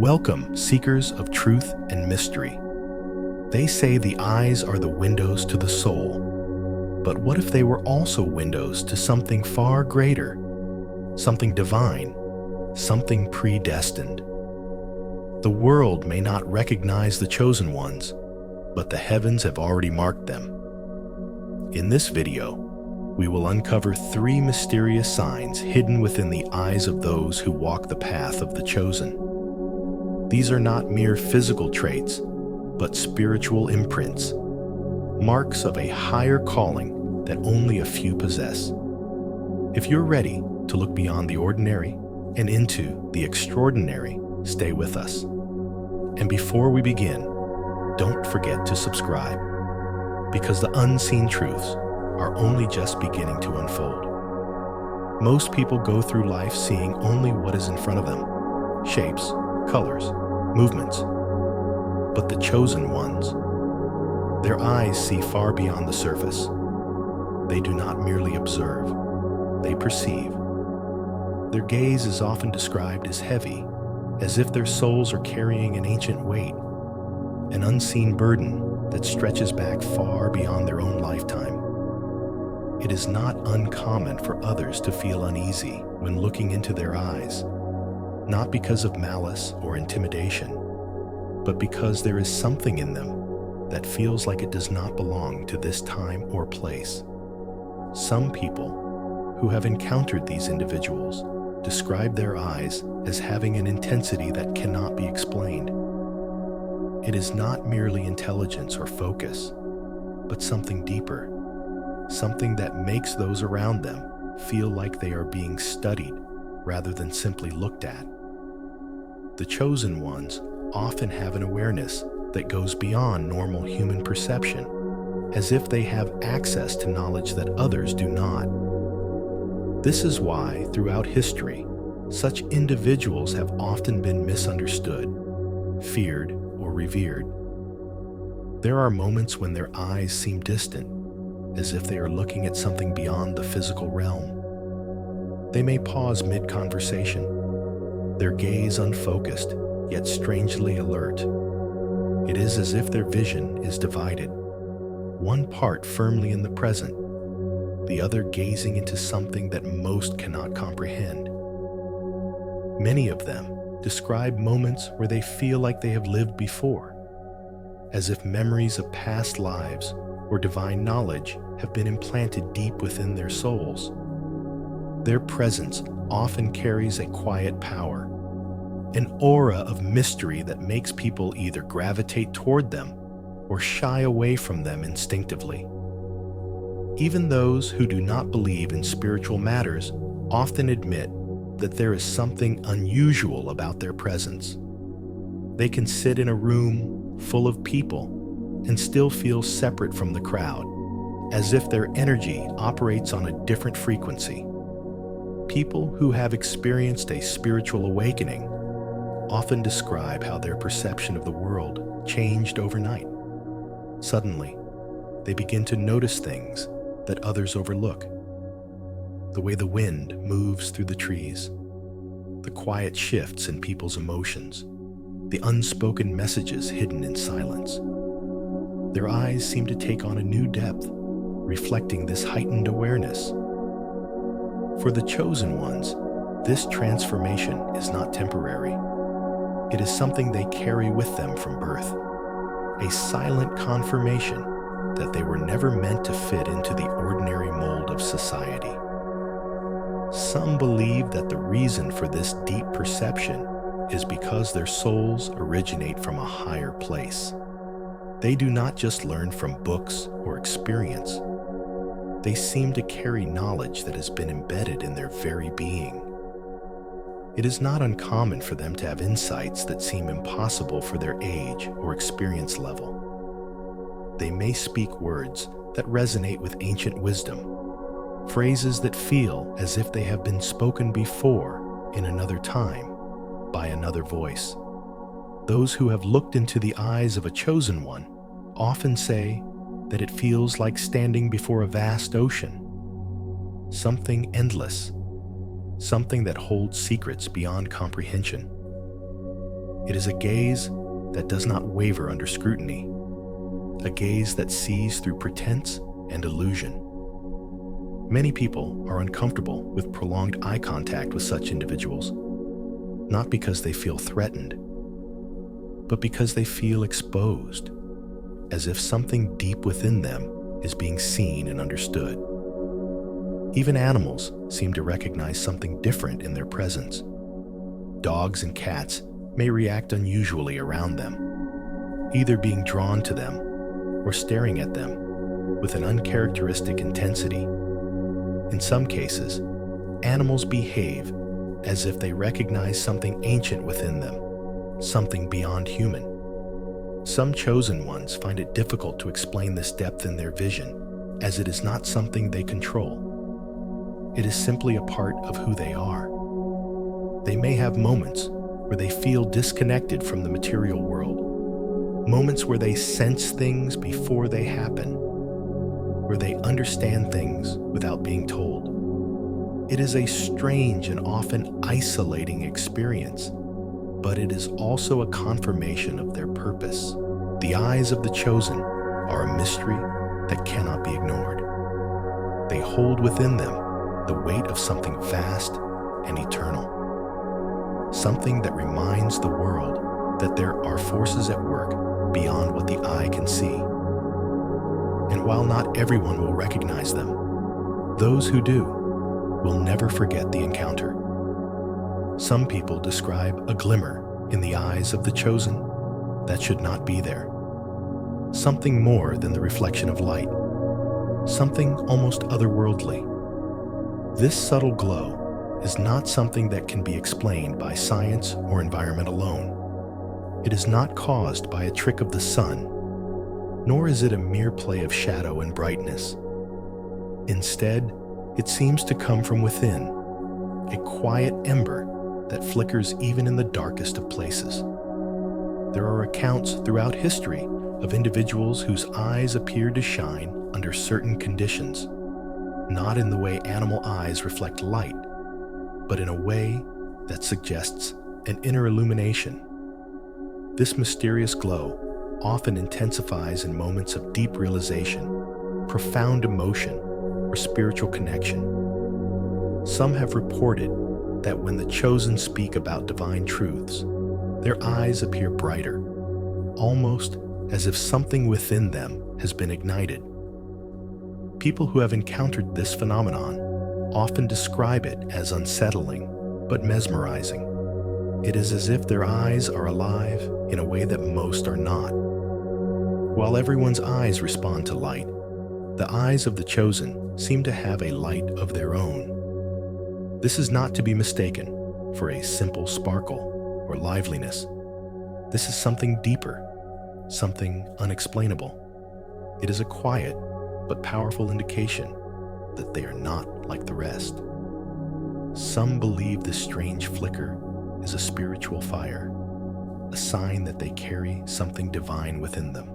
Welcome, seekers of truth and mystery. They say the eyes are the windows to the soul. But what if they were also windows to something far greater, something divine, something predestined? The world may not recognize the chosen ones, but the heavens have already marked them. In this video, we will uncover 3 mysterious signs hidden within the eyes of those who walk the path of the chosen. These are not mere physical traits, but spiritual imprints, marks of a higher calling that only a few possess. If you're ready to look beyond the ordinary and into the extraordinary, stay with us. And before we begin, don't forget to subscribe, because the unseen truths are only just beginning to unfold. Most people go through life seeing only what is in front of them: shapes, colors, movements. But the chosen ones, their eyes see far beyond the surface. They do not merely observe, they perceive. Their gaze is often described as heavy, as if their souls are carrying an ancient weight, an unseen burden that stretches back far beyond their own lifetime. It is not uncommon for others to feel uneasy when looking into their eyes, not because of malice or intimidation, but because there is something in them that feels like it does not belong to this time or place. Some people who have encountered these individuals describe their eyes as having an intensity that cannot be explained. It is not merely intelligence or focus, but something deeper, something that makes those around them feel like they are being studied rather than simply looked at. The chosen ones often have an awareness that goes beyond normal human perception, as if they have access to knowledge that others do not. This is why, throughout history, such individuals have often been misunderstood, feared, or revered. There are moments when their eyes seem distant, as if they are looking at something beyond the physical realm. They may pause mid-conversation, their gaze unfocused, yet strangely alert. It is as if their vision is divided, one part firmly in the present, the other gazing into something that most cannot comprehend. Many of them describe moments where they feel like they have lived before, as if memories of past lives or divine knowledge have been implanted deep within their souls. Their presence often carries a quiet power, an aura of mystery that makes people either gravitate toward them or shy away from them instinctively. Even those who do not believe in spiritual matters often admit that there is something unusual about their presence. They can sit in a room full of people and still feel separate from the crowd, as if their energy operates on a different frequency. People who have experienced a spiritual awakening often describe how their perception of the world changed overnight. Suddenly, they begin to notice things that others overlook. The way the wind moves through the trees, the quiet shifts in people's emotions, the unspoken messages hidden in silence. Their eyes seem to take on a new depth, reflecting this heightened awareness. For the chosen ones, this transformation is not temporary. It is something they carry with them from birth, a silent confirmation that they were never meant to fit into the ordinary mold of society. Some believe that the reason for this deep perception is because their souls originate from a higher place. They do not just learn from books or experience. They seem to carry knowledge that has been embedded in their very being. It is not uncommon for them to have insights that seem impossible for their age or experience level. They may speak words that resonate with ancient wisdom, phrases that feel as if they have been spoken before in another time by another voice. Those who have looked into the eyes of a chosen one often say that it feels like standing before a vast ocean, something endless, something that holds secrets beyond comprehension. It is a gaze that does not waver under scrutiny, a gaze that sees through pretense and illusion. Many people are uncomfortable with prolonged eye contact with such individuals, not because they feel threatened, but because they feel exposed, as if something deep within them is being seen and understood. Even animals seem to recognize something different in their presence. Dogs and cats may react unusually around them, either being drawn to them or staring at them with an uncharacteristic intensity. In some cases, animals behave as if they recognize something ancient within them, something beyond human. Some chosen ones find it difficult to explain this depth in their vision, as it is not something they control. It is simply a part of who they are. They may have moments where they feel disconnected from the material world, moments where they sense things before they happen, where they understand things without being told. It is a strange and often isolating experience, but it is also a confirmation of their purpose. The eyes of the chosen are a mystery that cannot be ignored. They hold within them the weight of something vast and eternal, something that reminds the world that there are forces at work beyond what the eye can see. And while not everyone will recognize them, those who do will never forget the encounter. Some people describe a glimmer in the eyes of the chosen that should not be there. Something more than the reflection of light. Something almost otherworldly. This subtle glow is not something that can be explained by science or environment alone. It is not caused by a trick of the sun, nor is it a mere play of shadow and brightness. Instead, it seems to come from within, a quiet ember that flickers even in the darkest of places. There are accounts throughout history of individuals whose eyes appeared to shine under certain conditions, not in the way animal eyes reflect light, but in a way that suggests an inner illumination. This mysterious glow often intensifies in moments of deep realization, profound emotion, or spiritual connection. Some have reported that when the chosen speak about divine truths, their eyes appear brighter, almost as if something within them has been ignited. People who have encountered this phenomenon often describe it as unsettling but mesmerizing. It is as if their eyes are alive in a way that most are not. While everyone's eyes respond to light, the eyes of the chosen seem to have a light of their own. This is not to be mistaken for a simple sparkle or liveliness. This is something deeper, something unexplainable. It is a quiet but powerful indication that they are not like the rest. Some believe this strange flicker is a spiritual fire, a sign that they carry something divine within them.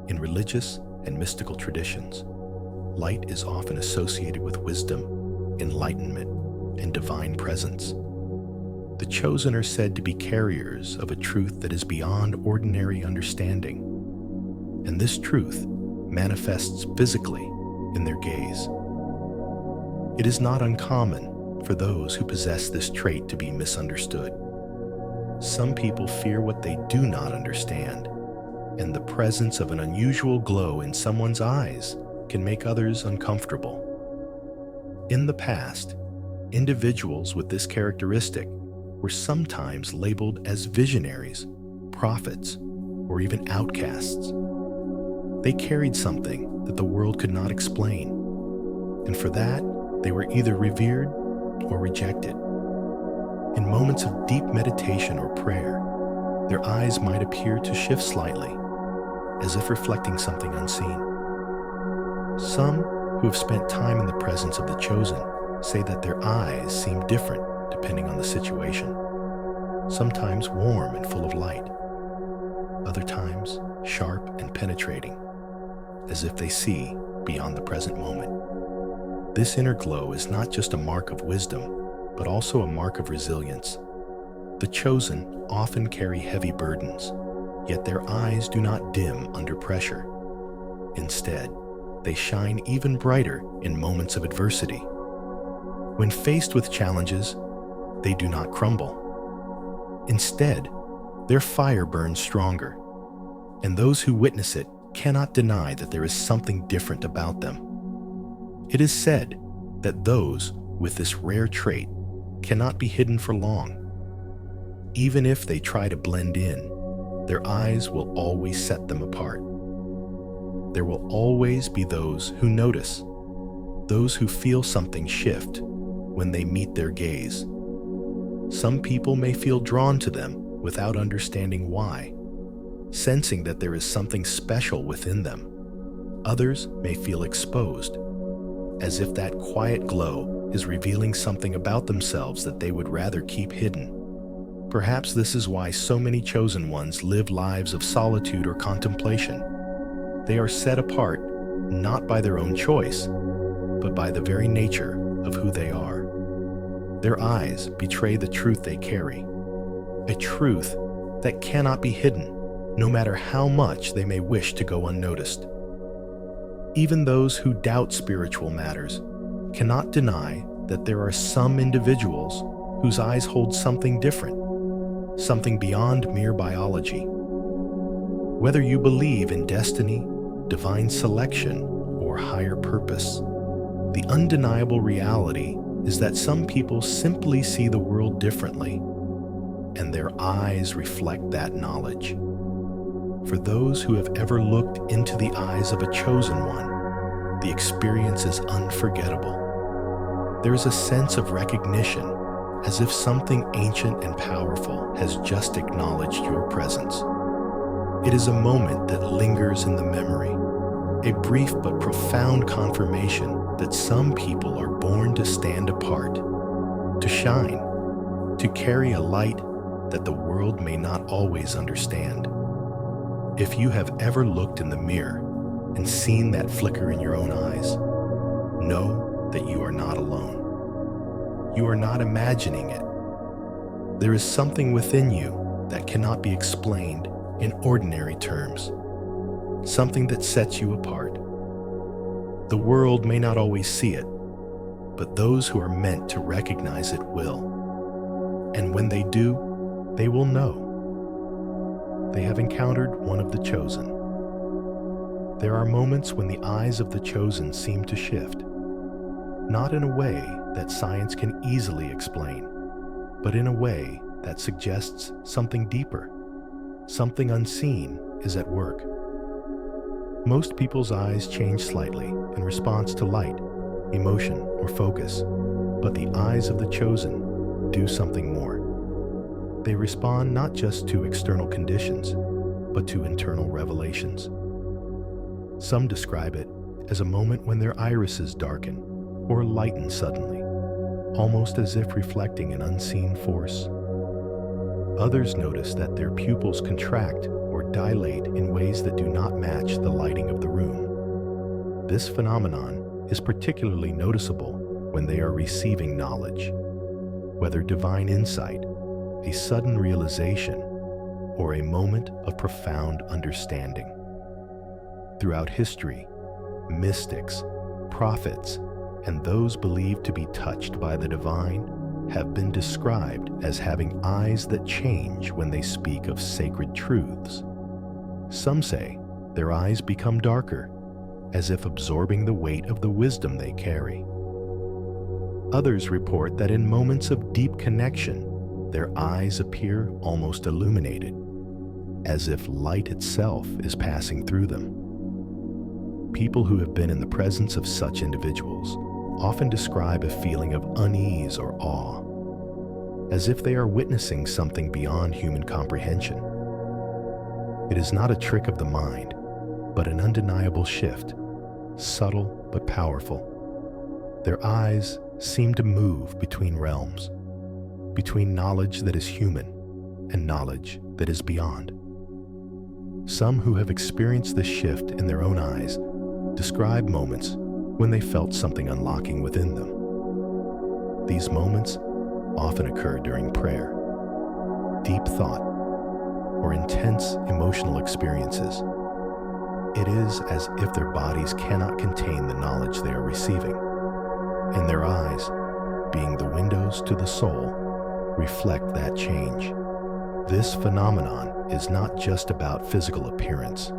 In religious and mystical traditions, light is often associated with wisdom, enlightenment, and divine presence. The chosen are said to be carriers of a truth that is beyond ordinary understanding, and this truth manifests physically in their gaze. It is not uncommon for those who possess this trait to be misunderstood. Some people fear what they do not understand, and the presence of an unusual glow in someone's eyes can make others uncomfortable. In the past, individuals with this characteristic were sometimes labeled as visionaries, prophets, or even outcasts. They carried something that the world could not explain, and for that, they were either revered or rejected. In moments of deep meditation or prayer, their eyes might appear to shift slightly, as if reflecting something unseen. Some who have spent time in the presence of the chosen say that their eyes seem different depending on the situation. Sometimes warm and full of light, other times sharp and penetrating, as if they see beyond the present moment. This inner glow is not just a mark of wisdom, but also a mark of resilience. The chosen often carry heavy burdens, yet their eyes do not dim under pressure. Instead, they shine even brighter in moments of adversity. When faced with challenges, they do not crumble. Instead, their fire burns stronger, and those who witness it cannot deny that there is something different about them. It is said that those with this rare trait cannot be hidden for long. Even if they try to blend in, their eyes will always set them apart. There will always be those who notice, those who feel something shift when they meet their gaze. Some people may feel drawn to them without understanding why, sensing that there is something special within them. Others may feel exposed, as if that quiet glow is revealing something about themselves that they would rather keep hidden. Perhaps this is why so many chosen ones live lives of solitude or contemplation. They are set apart not by their own choice, but by the very nature of who they are. Their eyes betray the truth they carry, a truth that cannot be hidden, no matter how much they may wish to go unnoticed. Even those who doubt spiritual matters cannot deny that there are some individuals whose eyes hold something different, something beyond mere biology. Whether you believe in destiny, divine selection, or higher purpose, the undeniable reality is that some people simply see the world differently, and their eyes reflect that knowledge. For those who have ever looked into the eyes of a chosen one, the experience is unforgettable. There is a sense of recognition, as if something ancient and powerful has just acknowledged your presence. It is a moment that lingers in the memory, a brief but profound confirmation that some people are born to stand apart, to shine, to carry a light that the world may not always understand. If you have ever looked in the mirror and seen that flicker in your own eyes, know that you are not alone. You are not imagining it. There is something within you that cannot be explained in ordinary terms, something that sets you apart. The world may not always see it, but those who are meant to recognize it will. And when they do, they will know. They have encountered one of the chosen. There are moments when the eyes of the chosen seem to shift, not in a way that science can easily explain, but in a way that suggests something deeper, something unseen is at work. Most people's eyes change slightly in response to light, emotion, or focus, but the eyes of the chosen do something more. They respond not just to external conditions, but to internal revelations. Some describe it as a moment when their irises darken or lighten suddenly, almost as if reflecting an unseen force. Others notice that their pupils contract or dilate in ways that do not match the lighting of the room. This phenomenon is particularly noticeable when they are receiving knowledge, whether divine insight, a sudden realization, or a moment of profound understanding. Throughout history, mystics, prophets, and those believed to be touched by the divine have been described as having eyes that change when they speak of sacred truths. Some say their eyes become darker, as if absorbing the weight of the wisdom they carry. Others report that in moments of deep connection, their eyes appear almost illuminated, as if light itself is passing through them. People who have been in the presence of such individuals often describe a feeling of unease or awe, as if they are witnessing something beyond human comprehension. It is not a trick of the mind, but an undeniable shift, subtle but powerful. Their eyes seem to move between realms, between knowledge that is human and knowledge that is beyond. Some who have experienced this shift in their own eyes describe moments when they felt something unlocking within them. These moments often occur during prayer, deep thought, or intense emotional experiences. It is as if their bodies cannot contain the knowledge they are receiving, and their eyes, being the windows to the soul, reflect that change. This phenomenon is not just about physical appearance.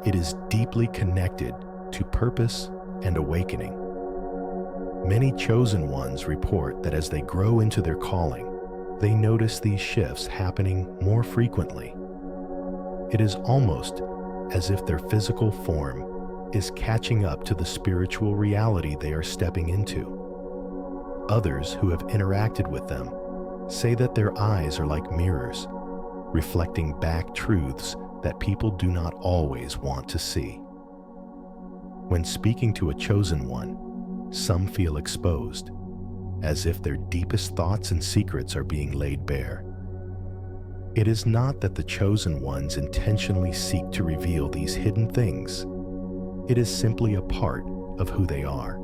It is deeply connected to purpose and awakening. Many chosen ones report that as they grow into their calling, they notice these shifts happening more frequently. It is almost as if their physical form is catching up to the spiritual reality they are stepping into. Others who have interacted with them say that their eyes are like mirrors, reflecting back truths that people do not always want to see. When speaking to a chosen one, some feel exposed, as if their deepest thoughts and secrets are being laid bare. It is not that the chosen ones intentionally seek to reveal these hidden things. It is simply a part of who they are.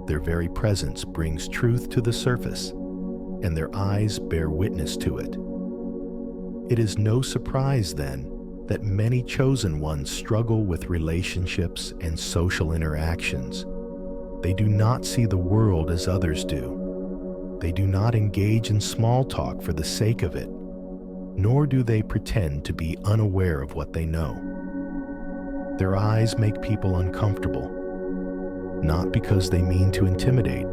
Their very presence brings truth to the surface, and their eyes bear witness to it. It is no surprise, then, that many chosen ones struggle with relationships and social interactions. They do not see the world as others do. They do not engage in small talk for the sake of it, nor do they pretend to be unaware of what they know. Their eyes make people uncomfortable, not because they mean to intimidate,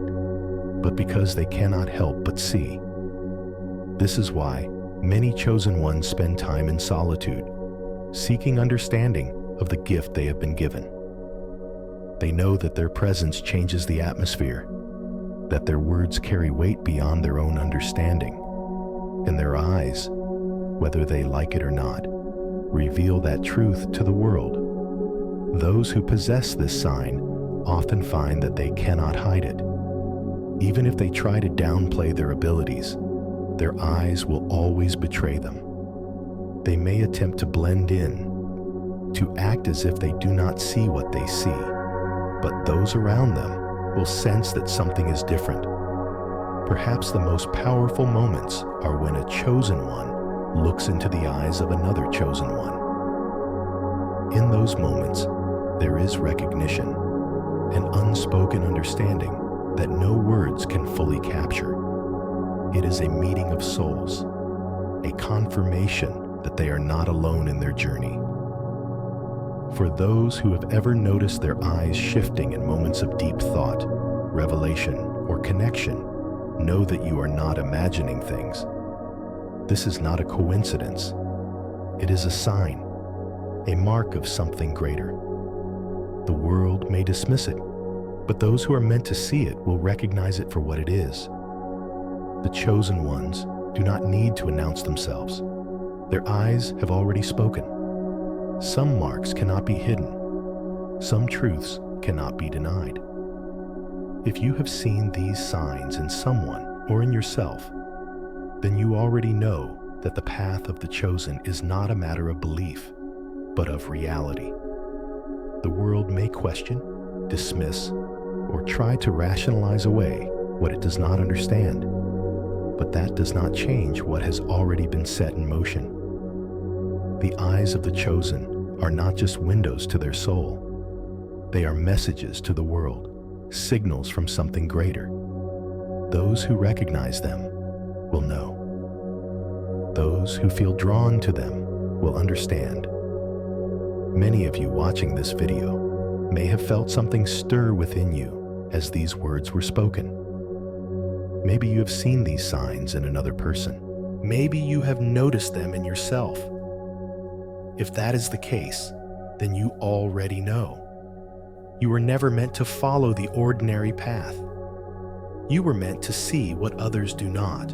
but because they cannot help but see. This is why many chosen ones spend time in solitude, seeking understanding of the gift they have been given. They know that their presence changes the atmosphere, that their words carry weight beyond their own understanding, and their eyes, whether they like it or not, reveal that truth to the world. Those who possess this sign often find that they cannot hide it. Even if they try to downplay their abilities, their eyes will always betray them. They may attempt to blend in, to act as if they do not see what they see, but those around them will sense that something is different. Perhaps the most powerful moments are when a chosen one looks into the eyes of another chosen one. In those moments, there is recognition, an unspoken understanding that no words can fully capture. It is a meeting of souls, a confirmation that they are not alone in their journey. For those who have ever noticed their eyes shifting in moments of deep thought, revelation, or connection, know that you are not imagining things. This is not a coincidence. It is a sign, a mark of something greater. The world may dismiss it, but those who are meant to see it will recognize it for what it is. The chosen ones do not need to announce themselves. Their eyes have already spoken. Some marks cannot be hidden. Some truths cannot be denied. If you have seen these signs in someone or in yourself, then you already know that the path of the chosen is not a matter of belief, but of reality. The world may question, dismiss, or try to rationalize away what it does not understand, but that does not change what has already been set in motion. The eyes of the chosen are not just windows to their soul. They are messages to the world, signals from something greater. Those who recognize them will know. Those who feel drawn to them will understand. Many of you watching this video may have felt something stir within you as these words were spoken. Maybe you have seen these signs in another person. Maybe you have noticed them in yourself. If that is the case, then you already know. You were never meant to follow the ordinary path. You were meant to see what others do not.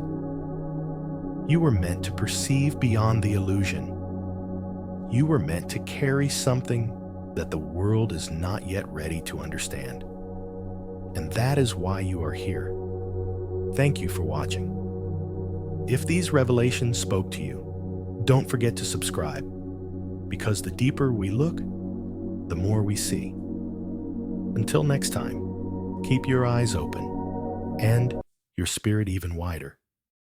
You were meant to perceive beyond the illusion. You were meant to carry something that the world is not yet ready to understand. And that is why you are here. Thank you for watching. If these revelations spoke to you, don't forget to subscribe, because the deeper we look, the more we see. Until next time, keep your eyes open and your spirit even wider.